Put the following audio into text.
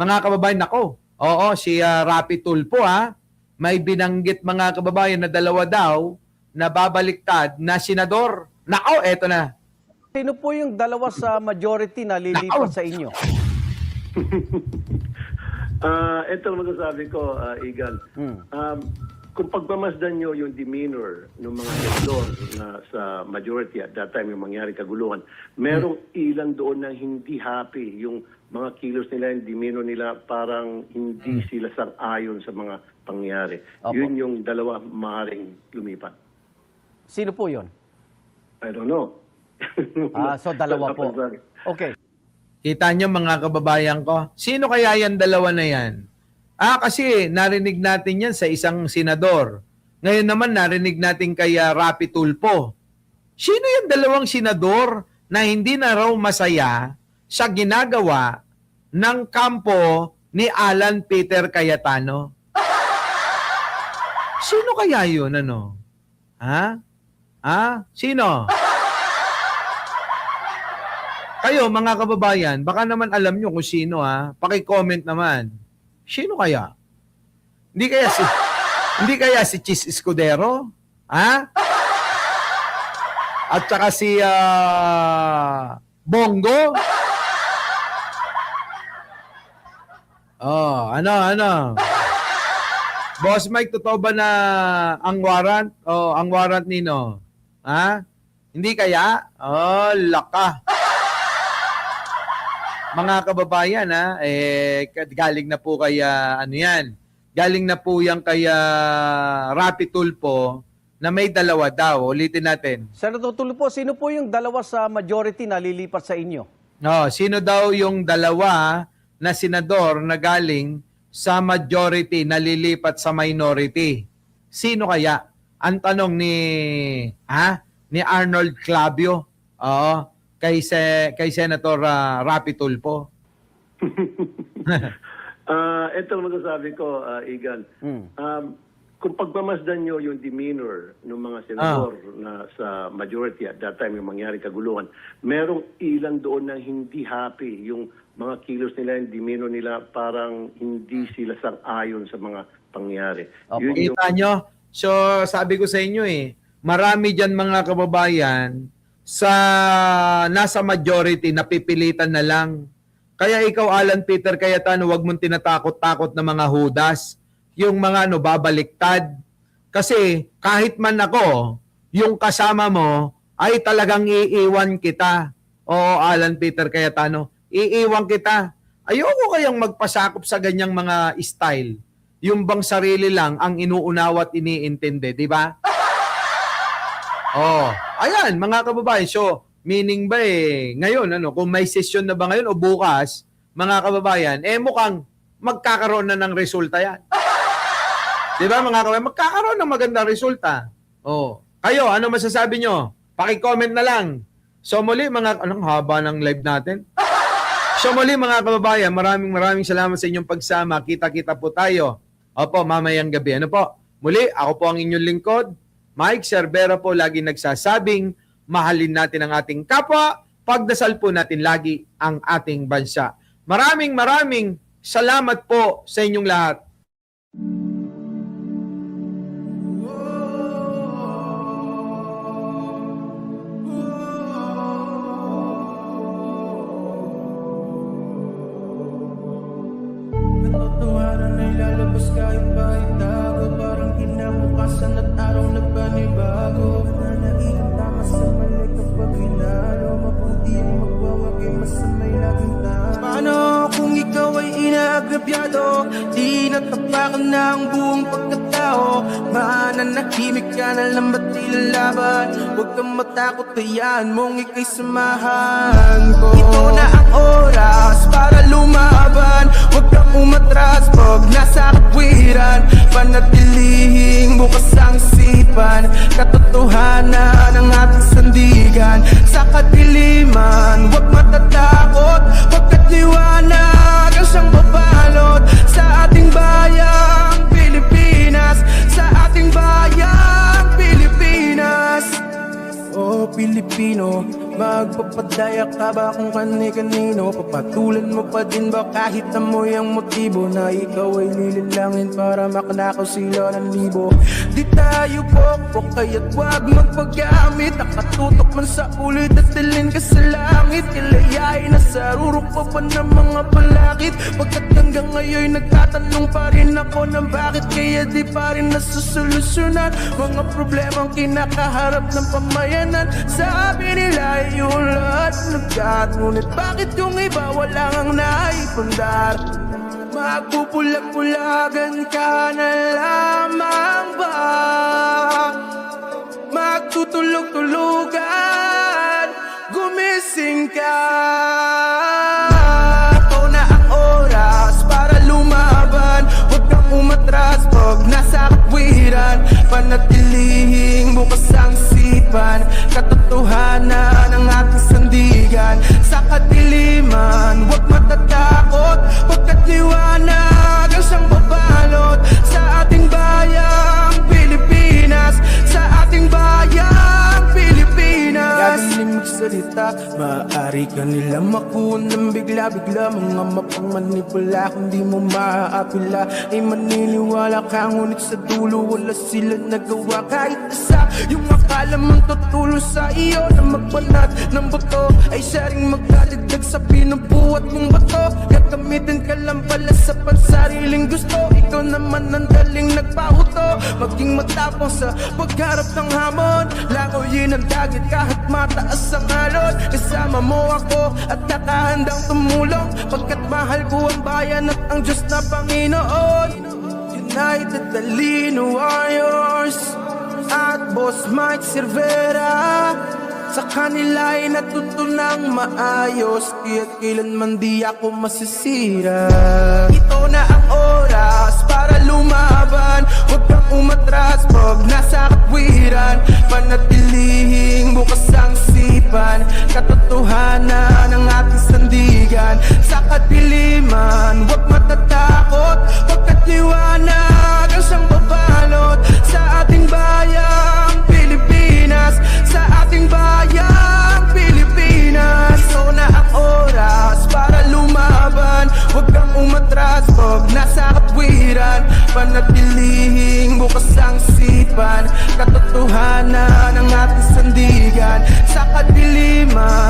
mga kababayan, nako. Oo, si Rapi Tulfo may binanggit mga kababayan na dalawa daw na babaliktad na senador. Nako, eto na. Sino po yung dalawa sa majority na Nako. lilipat sa inyo? Ito ang masasabi ko, Igan. Kung pagmamasdan nyo yung demeanor ng mga senador na sa majority at that time yung mangyari kaguluhan, merong ilan doon na hindi happy. Yung mga kilos nila, yung demeanor nila, parang hindi sila sang-ayon sa mga pangyari. Opo. Yun yung dalawa maaaring lumipat. Sino po yun? I don't know. So dalawa po. Okay. Kita nyo mga kababayan ko, sino kaya yan dalawa na yan? Kasi narinig natin yan sa isang senador. Ngayon naman narinig natin kay Rapi Tulfo. Sino yung dalawang senador na hindi na raw masaya sa ginagawa ng kampo ni Alan Peter Cayetano? Sino kaya yun, ano? Sino? Kayo, mga kababayan, baka naman alam nyo kung sino, Paki-comment naman. Sino kaya? Hindi kaya si Chis Escudero? At saka si Bongo? Ano? Boss Mike, totoo ba na ang warrant? Ang warrant nino? Hindi kaya? Laka. Mga kababayan, galing na po kay, galing na po yan kay Rapi Tulfo na may dalawa daw. Ulitin natin. Senator Tulfo, sino po yung dalawa sa majority na lilipat sa inyo? Sino daw yung dalawa na senador na galing sa majority na lilipat sa minority? Sino kaya? Ang tanong ni Arnold Clavio. Kay Senator Rapi Tulfo. Ito ang masasabi ko, Igan. Kung pagmamasdan nyo yung demeanor ng mga senador na sa majority at that time yung mangyari kaguluhan, merong ilan doon na hindi happy. Yung mga kilos nila, yung demeanor nila, parang hindi sila sang-ayon sa mga pangyari. Kita nyo? So, sabi ko sa inyo marami dyan mga kababayan sa nasa majority, napipilitan na lang. Kaya ikaw, Alan Peter Cayetano, huwag mong tinatakot-takot na mga hudas, yung mga babaliktad. Kasi kahit man ako, yung kasama mo ay talagang iiwan kita. Oo, Alan Peter Cayetano, iiwan kita. Ayoko kayang magpasakop sa ganyang mga style. Yung bang sarili lang ang inuunawa at iniintindi, di ba? Ayan, mga kababayan. So, meaning ba ngayon, kung may session na ba ngayon o bukas, mga kababayan, mukhang magkakaroon na ng resulta yan. Di ba, mga kababayan? Magkakaroon ng magandang resulta. Kayo, ano masasabi nyo? Paki-comment na lang. So, muli, anong haba ng live natin? So, muli, mga kababayan, maraming salamat sa inyong pagsama. Kita-kita po tayo. Opo, mamayang gabi. Ano po? Muli, ako po ang inyong lingkod. Mike Cervera po lagi nagsasabing, mahalin natin ang ating kapwa, pagdasal po natin lagi ang ating bansa. Maraming salamat po sa inyong lahat. Katotohanan ay lalabas kahit pa itago, parang kinabukasan at araw na panibago. Nanailang tama sa mali kapag hinalo, mabuti ang magwawag ay masamay laging tao. Paano kung ikaw ay inaagrabyado, di natapakan na ang buong pagkatao? Mananahimik ka na lang ba't ilalaban? Huwag kang matakot, hayaan mong ika'y samahan ko. Ito na ang oras para lumaban, huwag kang umatras pag nasa kapwiran. Panatilihing bukas ang isipan, katotohanan ang ating sandigan. Sa kadiliman, huwag matatakot, pagkat liwanag ang siyang babalot sa ating bayang Pilipinas, sa ating bayang Pilipinas. Oh Pilipino, Magpapadaya ka ba kung kani-kanino? Papatulan mo pa din ba kahit amoy ang motibo na ikaw ay lililangin para makanakaw sila ng libo? Di tayo pokpok kaya't wag magpagamit. Nakatutok man sa ulit at dilin ka sa langit. Kilayain na sa rurok pa pa ng mga balakid. Pagkat hanggang ngayon nagtatanong pa rin ako ng bakit kaya di pa rin nasusolusyonan mga problemang kinakaharap ng pamayanan. Sabi nila yung lahat nagkat, ngunit bakit yung iba wala ang naipundar? Magpupulag-pulagan ka na lamang ba? Magtutulog-tulugan, gumising ka. Ito na ang oras para lumaban. Huwag kang umatras pag nasa katwiran. Panatilihing bukas ang sipan, katotohanan ng ating sandigan. Sa kadiliman, huwag matatakot, pagkat liwanag ang siyang babalot sa ating bayang Pilipinas, sa ating bayang Pilipinas. Gagaling magsalita, maaari ka nila makuha ng bigla-bigla. Mga mapangmanipula, kung di mo maaapila ay maniniwala ka, ngunit sa dulo wala sila nagawa kahit isa. Yung akala mong tutulo sa iyo na magbanat ng buto ay siya ring magdadagdag sa pinubuhat mong bato. Gagamitin ka lang pala sa pansariling gusto. Ikaw naman ang daling nagpahuto, maging matapang sa pagharap ng hamon. Langoyin ang dagit kahit mataas ang alon. Kasama mo ako at kakahandang tumulong, pagkat mahal ko ang bayan at ang Diyos na Panginoon. United Talino Warriors at Boss Mike Cervera, sa kanila ay natutunang maayos, kaya't kailanman di ako masisira. Ito na ang oras para lumaban. Huwag kang umatras pag nasa katwiran. Panatilihing bukas ang sipan, katotohanan ng ating sandigan. Sa kadiliman, huwag matatakot, pagkat liwanag ang siyang babalot sa ating bayang Pilipinas, sa ating bayang Pilipinas. Ito na ang oras para lumaban. Huwag kang umatras pag nasa katwiran. Panatilihing bukas ang sipan, katotohanan ng ating sandigan. Sa kadiliman,